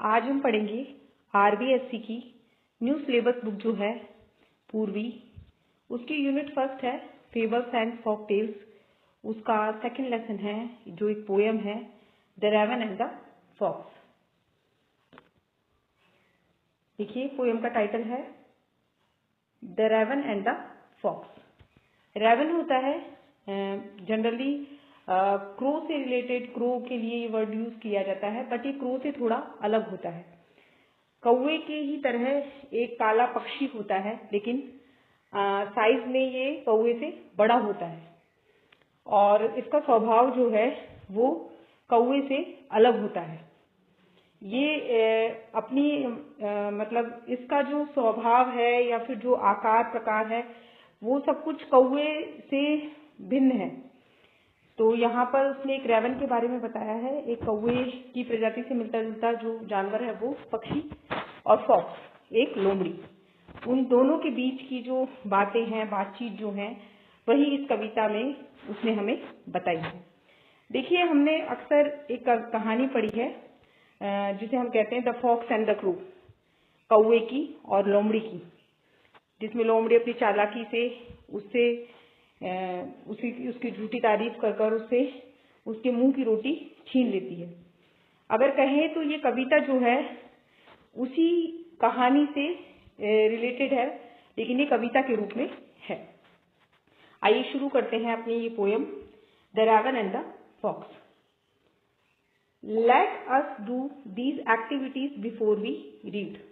आज हम पढ़ेंगे आरबीएससी की न्यू सिलेबस बुक जो है पूर्वी, उसकी यूनिट फर्स्ट है फेबल्स एंड फोक टेल्स। उसका सेकंड लेसन है जो एक पोयम है the raven and the fox. देखिए पोयम का टाइटल है the raven and the fox. Raven होता है जनरली क्रो से रिलेटेड, क्रो के लिए ये वर्ड यूज किया जाता है, बट ये क्रो से थोड़ा अलग होता है। कौवे के ही तरह एक काला पक्षी होता है, लेकिन साइज में ये कौवे से बड़ा होता है और इसका स्वभाव जो है वो कौवे से अलग होता है। ये अपनी मतलब इसका जो स्वभाव है या फिर जो आकार प्रकार है वो सब कुछ कौवे से भिन्न है। तो यहाँ पर उसने एक रेवन के बारे में बताया है, एक कौवे की प्रजाति से मिलता जुलता जो जानवर है वो पक्षी, और फॉक्स एक लोमड़ी। उन दोनों के बीच की जो बातें हैं, बातचीत जो है, वही इस कविता में उसने हमें बताई है। देखिए हमने अक्सर एक कहानी पढ़ी है जिसे हम कहते हैं the fox and the crow, कौवे की और लोमड़ी की, जिसमें लोमड़ी अपनी चालाकी से उसकी झूठी तारीफ कर कर उसके मुंह की रोटी छीन लेती है। अगर कहें तो ये कविता जो है उसी कहानी से रिलेटेड है, लेकिन ये कविता के रूप में है। आइए शुरू करते हैं अपनी ये poem the raven and the fox. Let us do these activities before we read.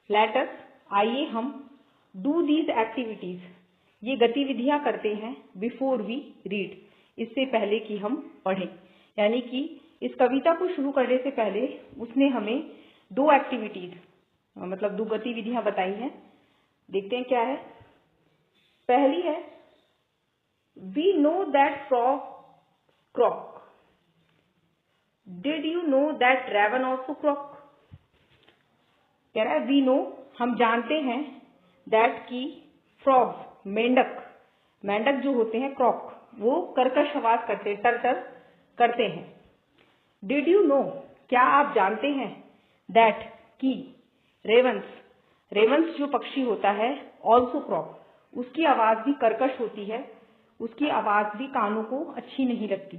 Let us, आइए हम, डू दीज एक्टिविटीज, ये गतिविधियां करते हैं, बिफोर वी रीड, इससे पहले कि हम पढ़ें। यानी कि इस कविता को शुरू करने से पहले उसने हमें दो एक्टिविटीज मतलब दो गतिविधियां बताई हैं। देखते हैं क्या है। पहली है we know that frog croak. Did you know that raven also croak. कह रहा है वी नो, हम जानते हैं, दैट की फ्रॉग मेंढक, मेंढक जो होते हैं क्रॉक, वो कर्कश आवाज करते, टर टर करते हैं। डिड यू नो, क्या आप जानते हैं, दैट की रेवंस, रेवंस जो पक्षी होता है, ऑल्सो क्रॉक, उसकी आवाज भी कर्कश होती है, उसकी आवाज भी कानों को अच्छी नहीं लगती।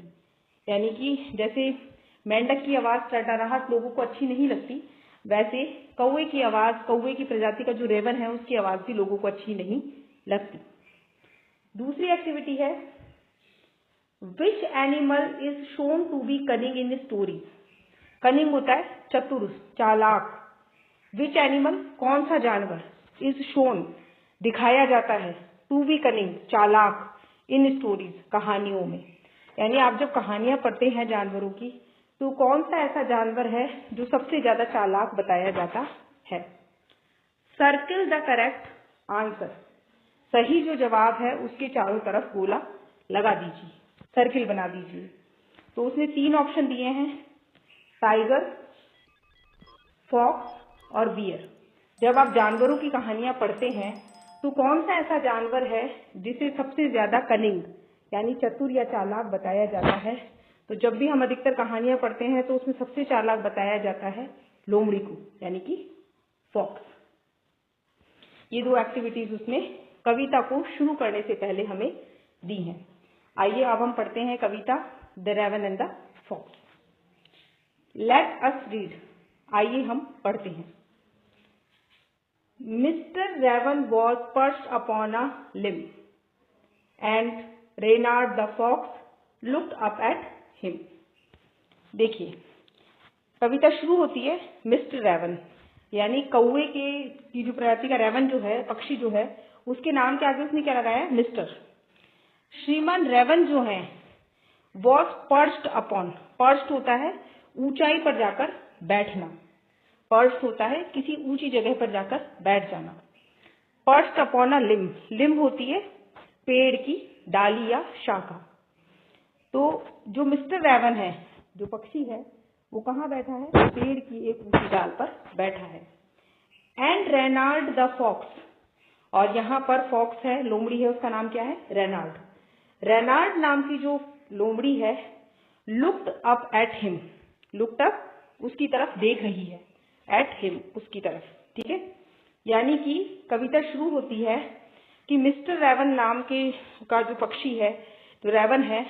यानी कि जैसे मेंढक की आवाज टरटराहट लोगों को अच्छी नहीं लगती, वैसे कौवे की आवाज, कौवे की प्रजाति का जो रेवन है उसकी आवाज भी लोगों को अच्छी नहीं लगती। दूसरी एक्टिविटी है which animal is shown to be cunning in story. Cunning होता है चतुर, चालाक। विच एनिमल, कौन सा जानवर, इज शोन, दिखाया जाता है, टू बी कनिंग, चालाक, इन स्टोरीज, कहानियों में। यानी आप जब कहानियां पढ़ते हैं जानवरों की, तो कौन सा ऐसा जानवर है जो सबसे ज्यादा चालाक बताया जाता है। सर्किल द करेक्ट आंसर, सही जो जवाब है उसके चारों तरफ गोला लगा दीजिए, सर्किल बना दीजिए। तो उसने तीन ऑप्शन दिए हैं, टाइगर, फॉक्स और बियर। जब आप जानवरों की कहानियां पढ़ते हैं तो कौन सा ऐसा जानवर है जिसे सबसे ज्यादा कनिंग यानी चतुर या चालाक बताया जाता है। तो जब भी हम अधिकतर कहानियां पढ़ते हैं तो उसमें सबसे चालाक बताया जाता है लोमड़ी को, यानी कि फॉक्स। ये दो एक्टिविटीज उसने कविता को शुरू करने से पहले हमें दी हैं। आइए अब हम पढ़ते हैं कविता the raven and the fox. Let us read, आइए हम पढ़ते हैं। Mr raven was perched upon a limb and Reynard the fox looked up at him. देखिए कविता शुरू होती है मिस्टर रेवन, यानी कौवे की जो प्रजाति का रेवन जो है, पक्षी जो है, उसके नाम के आगे उसने क्या लगाया, मिस्टर। श्रीमान रेवन जो है वॉज पर्च्ड अपॉन, पर्च्ड होता है ऊंचाई पर जाकर बैठना, पर्च्ड होता है किसी ऊंची जगह पर जाकर बैठ जाना। पर्च्ड अपॉन अ लिम्ब, लिम्ब होती है पेड़ की डाली या शाखा। तो जो मिस्टर रेवन है, जो पक्षी है, वो कहाँ बैठा है, पेड़ की एक ऊंची डाल पर बैठा है। एंड रेनार्ड द फॉक्स, और यहाँ पर फॉक्स है, लोमड़ी है, उसका नाम क्या है, रेनार्ड। रेनार्ड नाम की जो लोमड़ी है, looked up at him, looked up उसकी तरफ देख रही है। एट हिम, उसकी तरफ। ठीक है, यानी कि कविता शुरू होती है कि मिस्टर रेवन नाम का जो पक्षी है, तो रेवन है,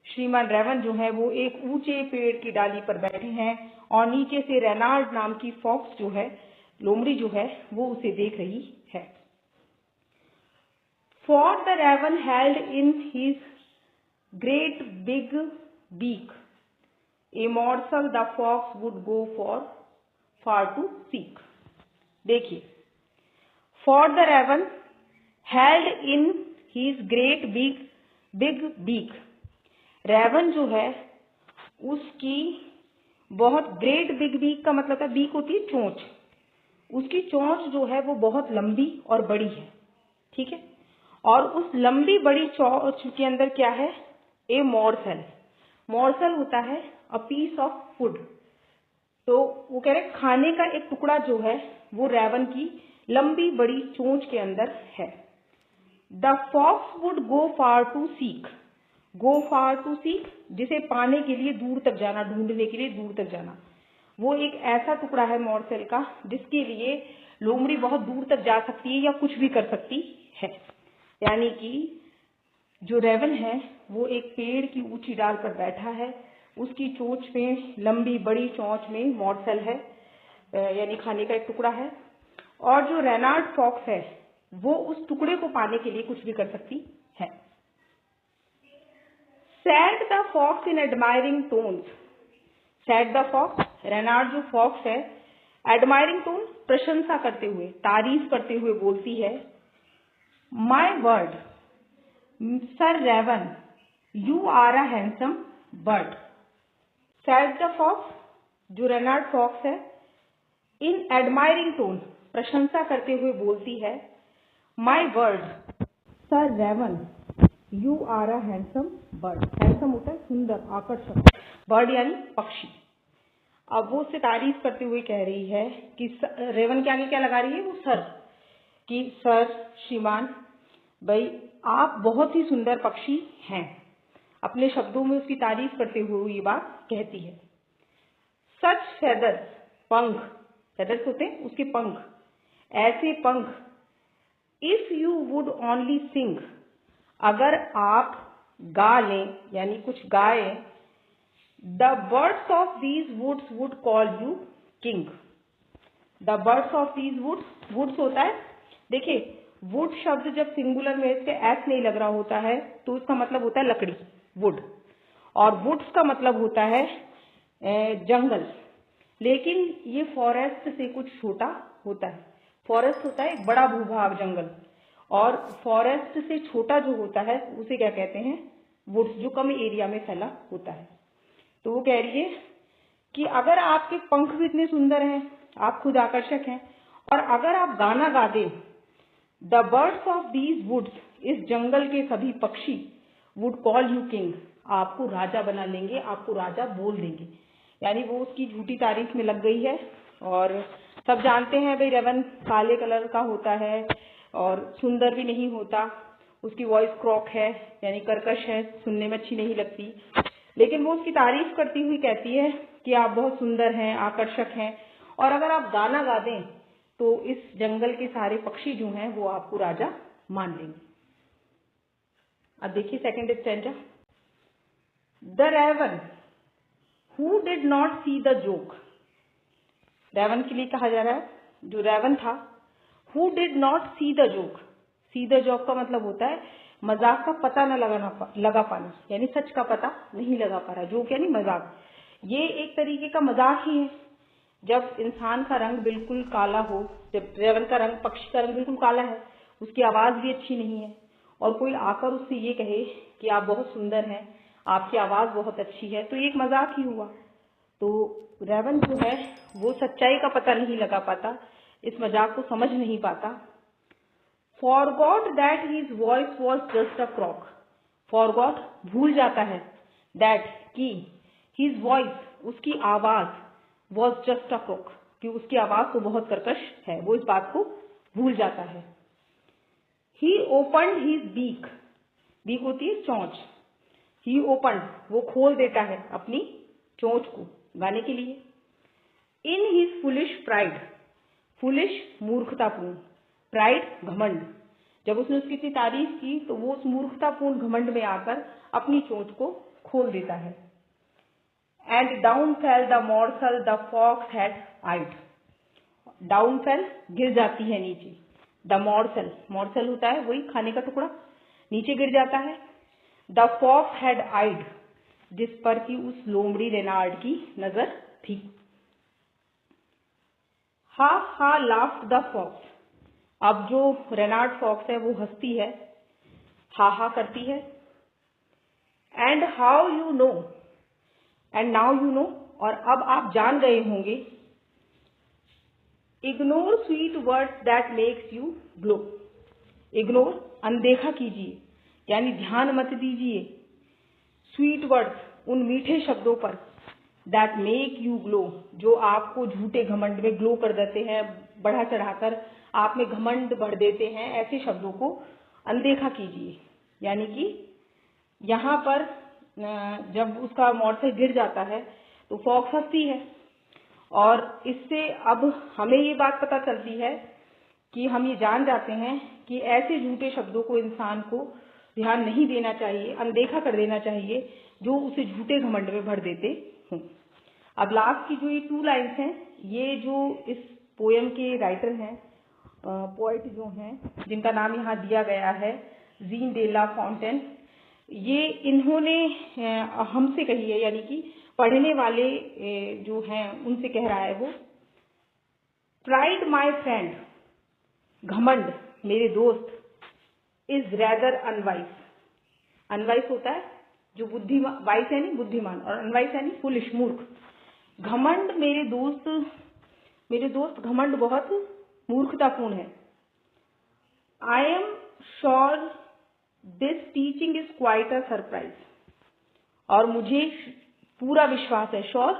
श्रीमान रेवन जो है वो एक ऊंचे पेड़ की डाली पर बैठे हैं और नीचे से रेनाल्ड नाम की फॉक्स जो है, लोमड़ी जो है, वो उसे देख रही है। For the raven held in his great big beak a morsel the fox would go far to seek। देखिए, for the raven held in his great big beak, raven जो है उसकी बहुत ग्रेट बिग बीक का मतलब है, beak होती है चोंच, उसकी चोंच जो है वो बहुत लंबी और बड़ी है। ठीक है, और उस लंबी बड़ी चोंच के अंदर क्या है, ए मॉर्सल। मॉर्सल होता है अ पीस ऑफ फूड, तो वो कह रहे खाने का एक टुकड़ा जो है वो रेवन की लंबी बड़ी चोंच के अंदर है। The fox would go far to seek, go far to seek जिसे पाने के लिए दूर तक जाना, ढूंढने के लिए दूर तक जाना। वो एक ऐसा टुकड़ा है मॉर्सल का जिसके लिए लोमड़ी बहुत दूर तक जा सकती है या कुछ भी कर सकती है। यानी कि जो रेवन है वो एक पेड़ की ऊंची डाल पर बैठा है, उसकी चोंच में, लंबी बड़ी चोंच में मॉर्सल है, यानी खाने का एक टुकड़ा है, और जो रेनाल्ड फॉक्स है वो उस टुकड़े को पाने के लिए कुछ भी कर सकती है। Said the fox in admiring tones, said the fox, Reynard जो फॉक्स है, एडमायरिंग टोन प्रशंसा करते हुए, तारीफ करते हुए बोलती है, my word sir raven you are a handsome bird. Said the fox, जो रेनाल्ड फॉक्स है, इन एडमायरिंग टोन प्रशंसा करते हुए बोलती है, my word sir raven you are a handsome bird. Handsome होता है सुंदर, आकर्षक, बर्ड यानी पक्षी। अब वो उससे तारीफ करते हुए कह रही है कि रेवन के आगे क्या लगा रही है, वो सर, कि सर श्रीमान भाई आप बहुत ही सुंदर पक्षी हैं। अपने शब्दों में उसकी तारीफ करते हुए ये बात कहती है। सच फेदर्स, पंख, फेदर्स होते हैं उसके पंख, ऐसे पंख, if you would only sing, अगर आप गा लें यानी कुछ गाए, the birds of these woods would call you king. The birds of these woods, woods होता है, देखिए वुड शब्द जब सिंगुलर में इसके एस नहीं लग रहा होता है तो इसका मतलब होता है लकड़ी, वुड, और वुड्स का मतलब होता है जंगल, लेकिन ये फॉरेस्ट से कुछ छोटा होता है। फॉरेस्ट होता है एक बड़ा भूभाग, जंगल, और फॉरेस्ट से छोटा जो होता है उसे क्या कहते हैं, वुड्स, जो कम एरिया में फैला होता है। तो वो कह रही है कि अगर आपके पंख भी इतने सुंदर हैं, आप खुद आकर्षक हैं, और अगर आप गाना गा दें, the birds of these woods, इस जंगल के सभी पक्षी, वुड कॉल यू किंग, आपको राजा बना लेंगे, आपको राजा बोल देंगे। यानी वो उसकी झूठी तारीफ में लग गई है। और सब जानते हैं भाई रेवन काले कलर का होता है और सुंदर भी नहीं होता, उसकी वॉइस क्रॉक है यानी कर्कश है, सुनने में अच्छी नहीं लगती, लेकिन वो उसकी तारीफ करती हुई कहती है कि आप बहुत सुंदर हैं, आकर्षक हैं, और अगर आप गाना गा दें तो इस जंगल के सारे पक्षी जो हैं वो आपको राजा मान लेंगे। अब देखिए second stanza. The raven who did not see the joke, raven के लिए कहा जा रहा है, जो रेवन था, who did not see the joke, see the joke का मतलब होता है मजाक का पता न लगा पाना, यानी सच का पता नहीं लगा पा रहा, जोक यानी मजाक। ये एक तरीके का मजाक ही है। जब इंसान का रंग बिल्कुल काला हो, जब रेवन का रंग, पक्षी का रंग बिल्कुल काला है, उसकी आवाज भी अच्छी नहीं है, और कोई आकर उससे ये कहे कि आप बहुत सुंदर हैं, आपकी आवाज बहुत अच्छी है, तो ये एक मजाक ही हुआ। तो रेवन जो है वो सच्चाई का पता नहीं लगा पाता, इस मजाक को समझ नहीं पाता। Forgot that his voice was just a croak, forgot भूल जाता है, दैट की, हिज वॉइस उसकी आवाज, वॉज जस्ट अ क्रॉक कि उसकी आवाज तो बहुत कर्कश है, वो इस बात को भूल जाता है। ही ओपन्ड हिज बीक, बीक होती है चोंच, ही ओपन्ड वो खोल देता है अपनी चोंच को गाने के लिए। In his foolish pride, foolish मूर्खतापूर्ण, प्राइड घमंड, जब उसने उसकी इतनी तारीफ की तो वो उस मूर्खतापूर्ण घमंड में आकर अपनी चोंच को खोल देता है। And down fell the morsel the fox had eyed, down fell गिर जाती है नीचे, द मॉर्सल, मॉर्सल होता है वही खाने का टुकड़ा, नीचे गिर जाता है। द फॉक्स हैड आइड, जिस पर कि उस लोमड़ी रेनार्ड की नजर थी। हा लाफ्ड द फॉक्स, अब जो रेनार्ड फॉक्स है वो हंसती है, हा करती है। And how you know, and now you know, और अब आप जान गए होंगे। Ignore sweet words that makes you glow, ignore अनदेखा कीजिए, यानी ध्यान मत दीजिए। स्वीट वर्ड्स, उन मीठे शब्दों पर, दैट मेक यू ग्लो, जो आपको झूठे घमंड में ग्लो कर देते हैं, बढ़ा चढ़ाकर आप में घमंड भर देते हैं, ऐसे शब्दों को अनदेखा कीजिए। यानी कि यहाँ पर जब उसका मॉर्सल गिर जाता है तो फॉक्स हंसती है, और इससे अब हमें ये बात पता चलती है कि हम ये जान जाते हैं कि ऐसे झूठे शब्दों को इंसान को ध्यान नहीं देना चाहिए, अनदेखा कर देना चाहिए, जो उसे झूठे घमंड में भर देते हों। अब लास्ट की जो ये 2 लाइन्स हैं, ये जो इस पोयम के राइटर हैं, पोएट जो हैं, जिनका नाम यहाँ दिया गया है जीन डे ला फॉन्टेन, ये इन्होंने हमसे कही है, यानी कि पढ़ने वाले जो हैं उनसे कह रहा है वो। प्राइड माई फ्रेंड, घमंड मेरे दोस्त, इज रेदर अनवाइस, अनवाइस होता है जो बुद्धिमान, वाइस यानी बुद्धिमान और अनवाइस यानी फुलिश मूर्ख। घमंड मेरे दोस्त घमंड बहुत मूर्खतापूर्ण है। I am sure this teaching is quite a surprise, और मुझे पूरा विश्वास है, श्योर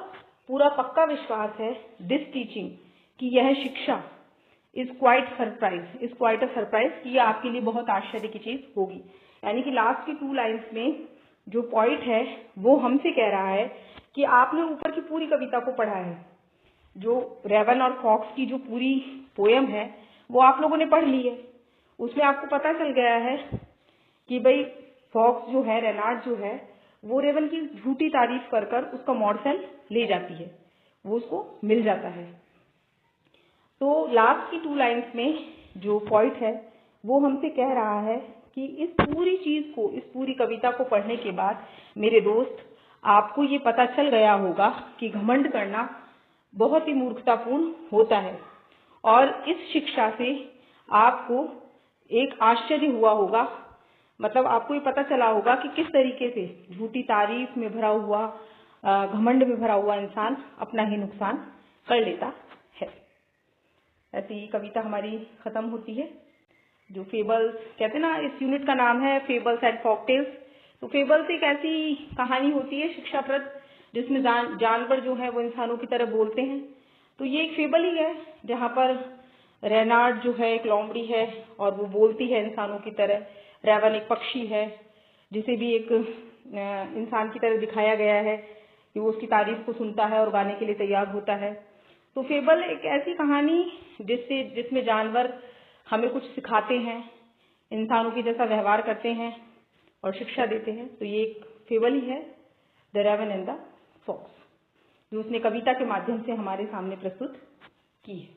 पूरा पक्का विश्वास है, दिस टीचिंग कि यह शिक्षा, is quite surprise, is quite a surprise कि यह आपके लिए बहुत आश्चर्य की चीज होगी। यानी कि लास्ट की 2 लाइन्स में जो पॉइंट है वो हमसे कह रहा है कि आपने ऊपर की पूरी कविता को पढ़ा है, जो रेवन और फॉक्स की जो पूरी पोयम है वो आप लोगों ने पढ़ ली है। उसमें आपको पता चल गया है कि भाई फॉक्स जो है, रेनार्ड जो है, वो रेवन की झूठी तारीफ कर कर उसका मॉर्सल ले जाती है, वो उसको मिल जाता है। तो लास्ट की 2 लाइन्स में जो पॉइंट है वो हमसे कह रहा है कि इस पूरी चीज को, इस पूरी कविता को पढ़ने के बाद मेरे दोस्त आपको ये पता चल गया होगा कि घमंड करना बहुत ही मूर्खतापूर्ण होता है, और इस शिक्षा से आपको एक आश्चर्य हुआ होगा, मतलब आपको ये पता चला होगा कि किस तरीके से झूठी तारीफ में भरा हुआ, घमंड में भरा हुआ इंसान अपना ही नुकसान कर लेता है। ऐसे ही कविता हमारी खत्म होती है। जो फेबल्स कहते हैं ना, इस यूनिट का नाम है फेबल्स एंड फॉकटेल्स। तो फेबल्स एक ऐसी कहानी होती है शिक्षाप्रद, जिसमें जानवर जो है वो इंसानों की तरह बोलते हैं। तो ये एक फेबल ही है जहाँ पर रेनार्ड जो है एक लोमड़ी है और वो बोलती है इंसानों की तरह। रेवन एक पक्षी है जिसे भी एक इंसान की तरह दिखाया गया है कि वो उसकी तारीफ को सुनता है और गाने के लिए तैयार होता है। तो फेबल एक ऐसी कहानी जिसमें जानवर हमें कुछ सिखाते हैं, इंसानों की जैसा व्यवहार करते हैं और शिक्षा देते हैं। तो ये एक फेबल ही है, the raven and the fox, जो उसने कविता के माध्यम से हमारे सामने प्रस्तुत की है।